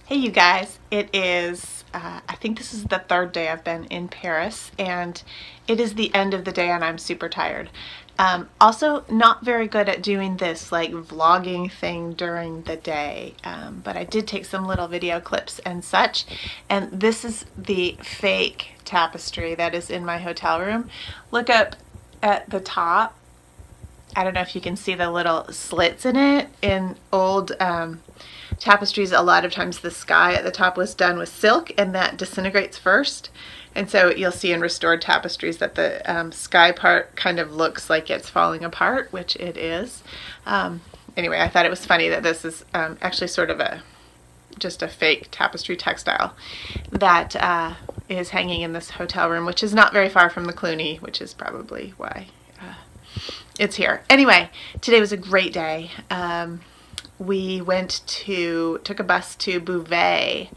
Hey you guys, it is, I think this is the third day I've been in Paris, and it is the end of the day and I'm super tired. Also not very good at doing this like vlogging thing during the day, but I did take some little video clips and such, and this is the fake tapestry that is in my hotel room. Look up at the top. I don't know if you can see the little slits in it. In old tapestries, a lot of times the sky at the top was done with silk and that disintegrates first. And so you'll see in restored tapestries that the sky part kind of looks like it's falling apart, which it is. Anyway, I thought it was funny that this is actually sort of just a fake tapestry textile that is hanging in this hotel room, which is not very far from the Cluny, which is probably why it's here. Anyway, today was a great day. We took a bus to Beauvais,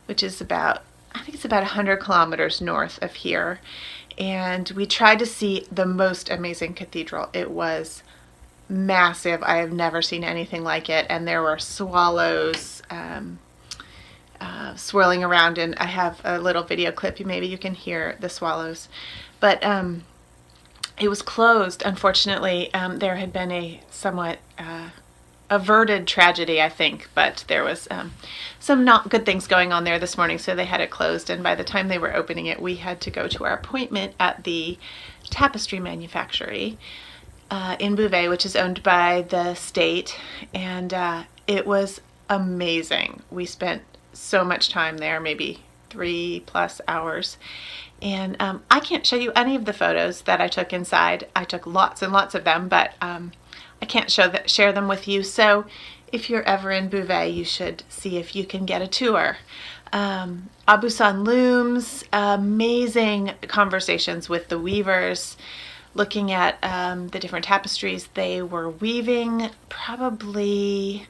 which is about, I think it's about 100 kilometers north of here. And we tried to see the most amazing cathedral. It was massive. I have never seen anything like it. And there were swallows swirling around. And I have a little video clip. Maybe you can hear the swallows. But it was closed, unfortunately. There had been a somewhat averted tragedy, I think, but there was some not good things going on there this morning, so they had it closed, and by the time they were opening it, we had to go to our appointment at the Tapestry manufactory in Beauvais, which is owned by the state, and it was amazing. We spent so much time there, maybe 3+ hours. And I can't show you any of the photos that I took inside. I took lots and lots of them, but I can't share them with you. So if you're ever in Beauvais, you should see if you can get a tour. Aubusson looms, amazing conversations with the weavers, looking at the different tapestries they were weaving. Probably,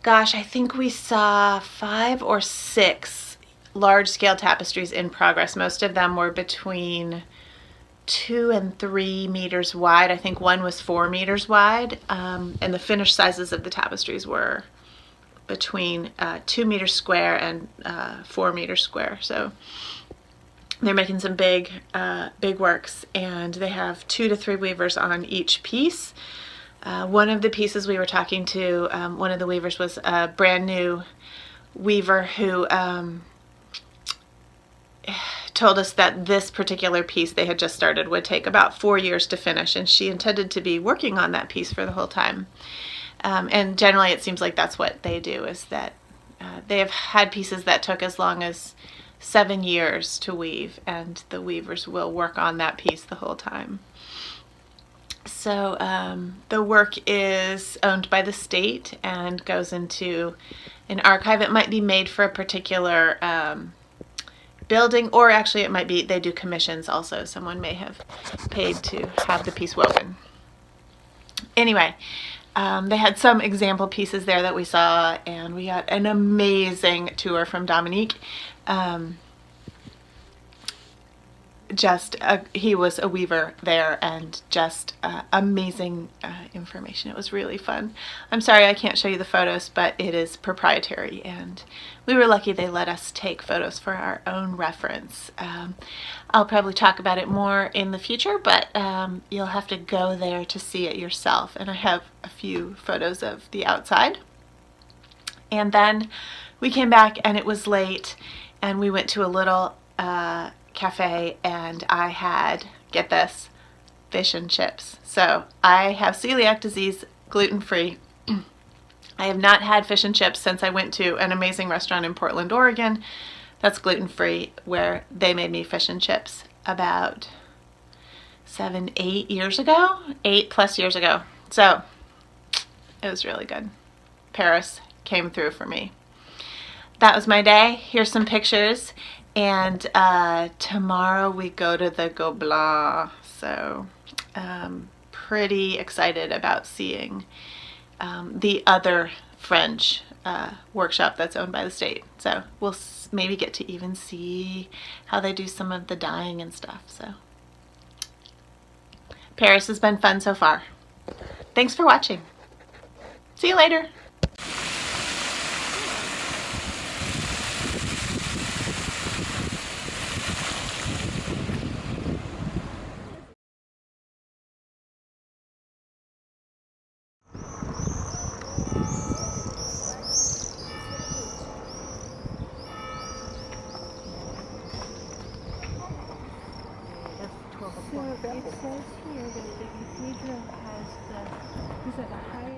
gosh, I think we saw 5 or 6 large-scale tapestries in progress. Most of them were between 2 and 3 meters wide. I think one was 4 meters wide, and the finished sizes of the tapestries were between 2 meters square and 4 meters square. So they're making some big works, and they have 2 to 3 weavers on each piece. One of the pieces we were talking to, one of the weavers was a brand new weaver who told us that this particular piece they had just started would take about 4 years to finish, and she intended to be working on that piece for the whole time. And generally it seems like that's what they do, is that they have had pieces that took as long as 7 years to weave, and the weavers will work on that piece the whole time. So the work is owned by the state and goes into an archive. It might be made for a particular building, or actually it might be they do commissions also. Someone may have paid to have the piece woven. Anyway, they had some example pieces there that we saw, and we got an amazing tour from Dominique. He was a weaver there, and just amazing information. It was really fun. I'm sorry I can't show you the photos, but it is proprietary, and we were lucky they let us take photos for our own reference. I'll probably talk about it more in the future, but you'll have to go there to see it yourself, and I have a few photos of the outside. And then we came back, and it was late, and we went to a little cafe, and I had, get this, fish and chips. So I have celiac disease, gluten-free. I have not had fish and chips since I went to an amazing restaurant in Portland, Oregon that's gluten-free, where they made me fish and chips about 8 years ago, 8+ years ago. So it was really good. Paris came through for me. That was my day. Here's some pictures. And tomorrow we go to the Gobelins, so pretty excited about seeing the other French workshop that's owned by the state. So we'll maybe get to even see how they do some of the dyeing and stuff. So Paris has been fun so far. Thanks for watching. See you later. picture has the, these are the high